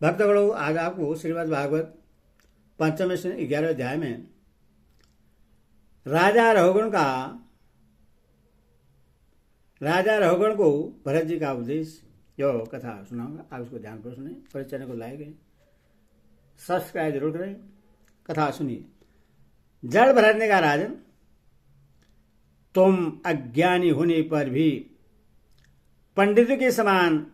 भक्तगणों, आज आपको श्रीमद् भागवत पंचम स्कंद 11वें अध्याय में राजा रहुगण को भरत जी का उपदेश जो कथा सुनाऊंगा। आप उसको ध्यान पर सुने और चैनल को लाइक करें, सब्सक्राइब जरूर करें। कथा सुनिए। जड़ भरत ने कहा, राजन, तुम अज्ञानी होने पर भी पंडितों के समान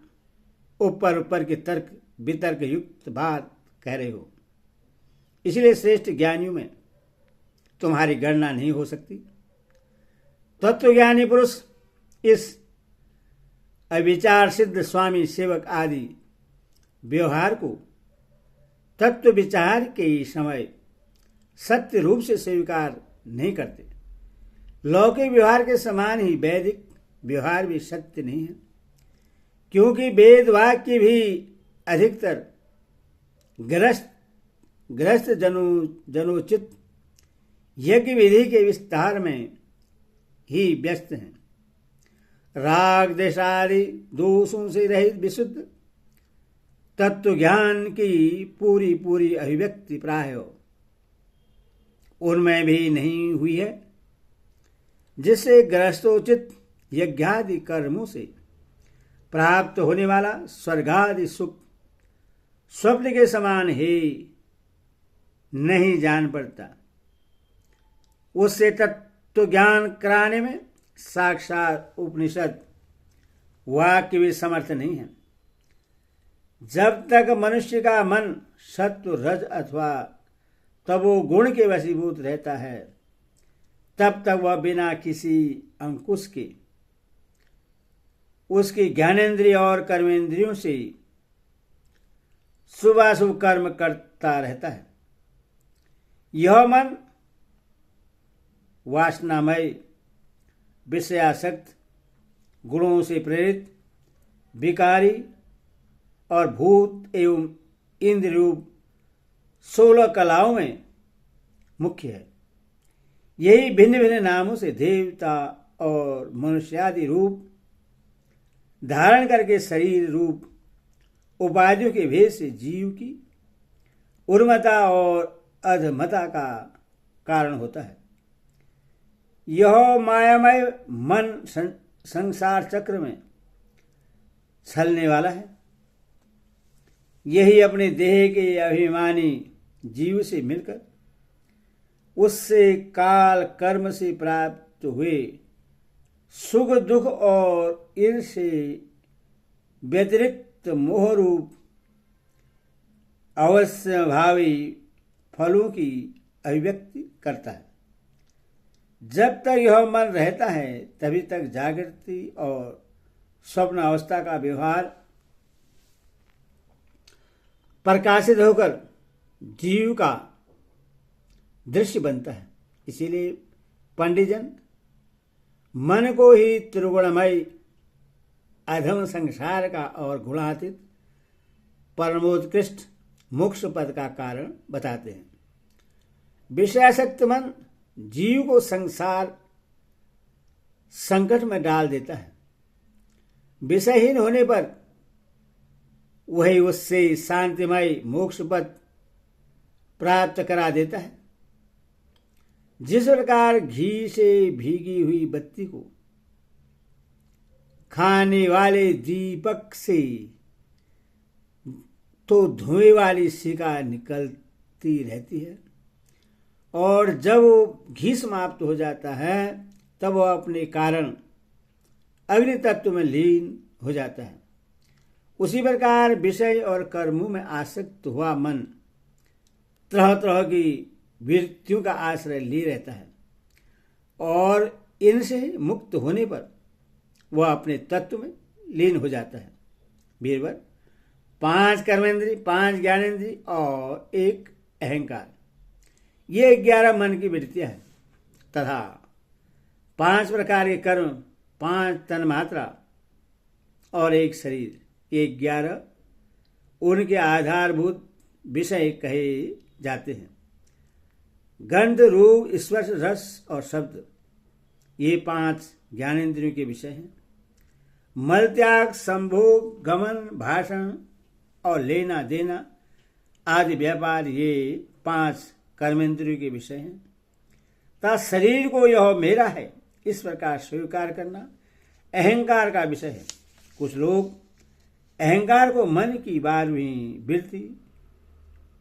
ऊपर ऊपर के तर्क वितर्क युक्त बात कह रहे हो, इसलिए श्रेष्ठ ज्ञानियों में तुम्हारी गणना नहीं हो सकती। तत्वज्ञानी पुरुष इस अविचार सिद्ध स्वामी सेवक आदि व्यवहार को तत्व विचार के समय सत्य रूप से स्वीकार नहीं करते। लौकिक व्यवहार के समान ही वैदिक व्यवहार भी सत्य नहीं है, क्योंकि वेद वाक्य भी अधिकतर ग्रस्त जनोचित यज्ञ विधि के विस्तार में ही व्यस्त हैं। राग देशादि दोषों से रहित विशुद्ध तत्व ज्ञान की पूरी पूरी अभिव्यक्ति प्राय उनमें भी नहीं हुई है, जिससे ग्रस्तोचित यज्ञादि कर्मों से प्राप्त होने वाला स्वर्गादि सुख स्वप्न के समान ही नहीं जान पड़ता। उससे तत्व ज्ञान कराने में साक्षात उपनिषद वाक्य भी समर्थ नहीं है। जब तक मनुष्य का मन सत्व रज अथवा तमो गुण के वशीभूत रहता है, तब तक वह बिना किसी अंकुश के उसकी ज्ञानेन्द्रिय और कर्मेंद्रियों से शुभाशुभ कर्म करता रहता है। यह मन वासनामय विषयासक्त गुणों से प्रेरित विकारी और भूत एवं इंद्र रूप 16 कलाओं में मुख्य है। यही भिन्न भिन्न नामों से देवता और मनुष्यादि रूप धारण करके शरीर रूप उपाधियों के भेद से जीव की उर्मता और अधमता का कारण होता है। यह मायामय मन संसार चक्र में छलने वाला है। यही अपने देह के अभिमानी जीव से मिलकर उससे काल कर्म से प्राप्त हुए सुख दुख और ईर्ष्या से व्यतिरिक्त मोह रूप अवश्य भावी फलों की अभिव्यक्ति करता है। जब तक यह मन रहता है, तभी तक जागृति और स्वप्न अवस्था का व्यवहार प्रकाशित होकर जीव का दृश्य बनता है। इसीलिए पंडितजन मन को ही त्रिगुणमय अधम संसार का और गुणातीत परमोत्कृष्ट मोक्ष पद का कारण बताते हैं। विषयासक्त मन जीव को संसार संकट में डाल देता है। विषयहीन होने पर वही उससे शांतिमय मोक्ष पद प्राप्त करा देता है। जिस प्रकार घी से भीगी हुई बत्ती को खाने वाले दीपक से तो धुएं वाली शिखा निकलती रहती है, और जब वो घी समाप्त हो जाता है तब वह अपने कारण अग्नि तत्व में लीन हो जाता है। उसी प्रकार विषय और कर्मों में आसक्त हुआ मन तरह तरह की वृत्तियों का आश्रय लिए रहता है, और इनसे मुक्त होने पर वह अपने तत्व में लीन हो जाता है। बीरबल, 5 कर्मेंद्री, 5 ज्ञानेन्द्री और 1 अहंकार, ये 11 मन की वृत्तियां हैं, तथा 5 प्रकार के कर्म, 5 तन्मात्रा और 1 शरीर, ये 11 उनके आधारभूत विषय कहे जाते हैं। गंध, रूप, स्पर्श, रस और शब्द, ये 5 ज्ञानेंद्रियों के विषय हैं। मल त्याग, संभोग, गमन, भाषण और लेना देना आदि व्यापार, ये 5 कर्मेंद्रियों के विषय हैं। तथा शरीर को यह मेरा है इस प्रकार स्वीकार करना अहंकार का विषय है। कुछ लोग अहंकार को मन की 12वीं वृत्ति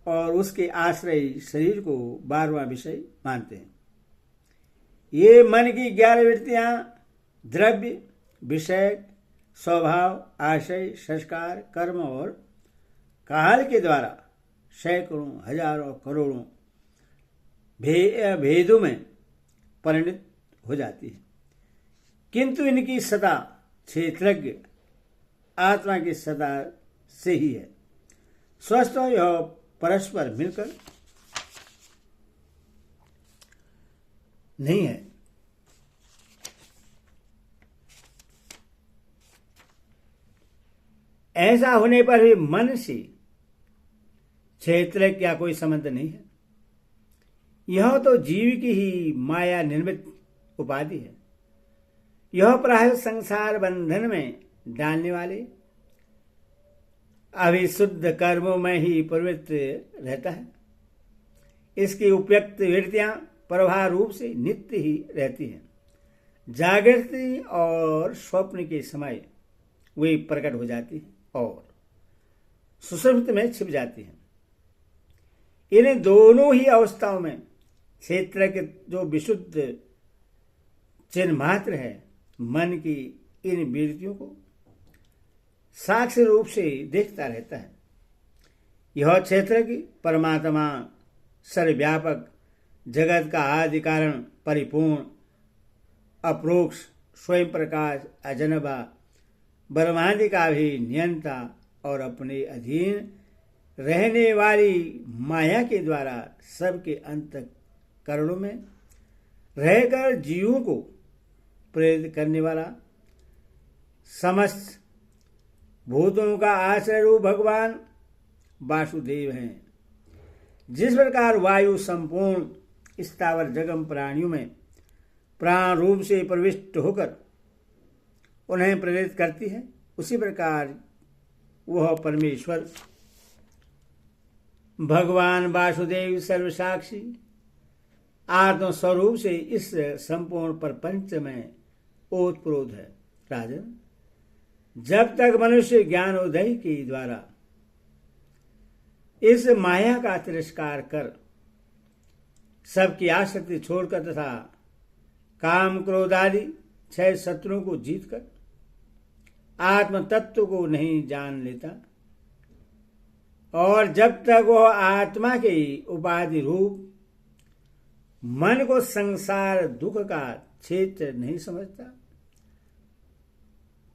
और उसके आश्रय शरीर को 12वां विषय मानते हैं। ये मन की 11 वृत्तियां द्रव्य, विषय, स्वभाव, आशय, संस्कार, कर्म और काल के द्वारा सैकड़ों, हजारों, करोड़ों भेदों में परिणत हो जाती है, किंतु इनकी सत्ता क्षेत्रज्ञ आत्मा की सत्ता से ही है। स्वस्थ यह परस्पर मिलकर नहीं है। ऐसा होने पर भी मन से क्षेत्र का कोई संबंध नहीं है। यह तो जीव की ही माया निर्मित उपाधि है। यह प्राय संसार बंधन में डालने वाले अभिशुद्ध कर्मों में ही प्रवृत्त रहता है। इसकी उपयुक्त वृत्तियां प्रभाव रूप से नित्य ही रहती हैं। जागृति और स्वप्न के समय वे प्रकट हो जाती हैं और सुषुप्ति में छिप जाती हैं। इन दोनों ही अवस्थाओं में क्षेत्र के जो विशुद्ध चिन्ह मात्र है, मन की इन वृत्तियों को साक्षी रूप से देखता रहता है। यह क्षेत्र की परमात्मा सर्वव्यापक जगत का आदि कारण परिपूर्ण अप्रोक्ष स्वयं प्रकाश अजनबा ब्रह्मादि का भी नियंता और अपने अधीन रहने वाली माया के द्वारा सबके अंतःकरणों में रहकर जीवों को प्रेरित करने वाला समस्त भूतों का आश्रय रूप भगवान वासुदेव हैं। जिस प्रकार वायु संपूर्ण स्थावर जगम प्राणियों में प्राण रूप से प्रविष्ट होकर उन्हें प्रेरित करती है, उसी प्रकार वह परमेश्वर भगवान वासुदेव सर्वसाक्षी आत्मस्वरूप से इस संपूर्ण प्रपंच में ओतप्रोत है। राजन, जब तक मनुष्य ज्ञानोदय के द्वारा इस माया का तिरस्कार कर सबकी आसक्ति छोड़कर तथा काम क्रोध आदि 6 शत्रुओं को जीतकर आत्म तत्व को नहीं जान लेता और जब तक वह आत्मा के उपाधि रूप मन को संसार दुख का क्षेत्र नहीं समझता,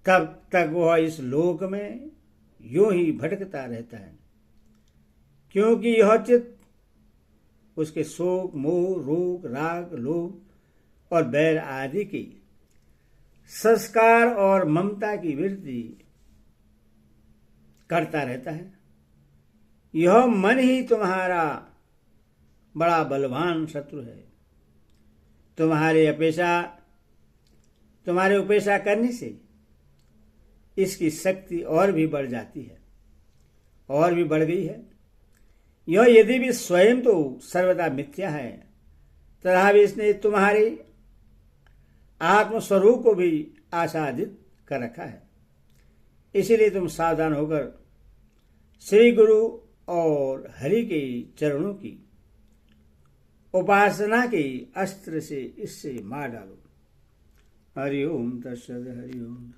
तब तक वह इस लोक में यूं ही भटकता रहता है, क्योंकि यह चित्त उसके शोक, मोह, रोग, राग, लोभ और बैर आदि की संस्कार और ममता की वृद्धि करता रहता है। यह मन ही तुम्हारा बड़ा बलवान शत्रु है। तुम्हारे उपेक्षा करने से इसकी शक्ति और भी बढ़ जाती है, और भी बढ़ गई है। यह यदि भी स्वयं तो सर्वदा मिथ्या है, तथा भी इसने तुम्हारे आत्मस्वरूप को भी आच्छादित कर रखा है। इसीलिए तुम सावधान होकर श्री गुरु और हरि के चरणों की उपासना के अस्त्र से इससे मार डालो। हरि ओम तत्सत। हरि ओम।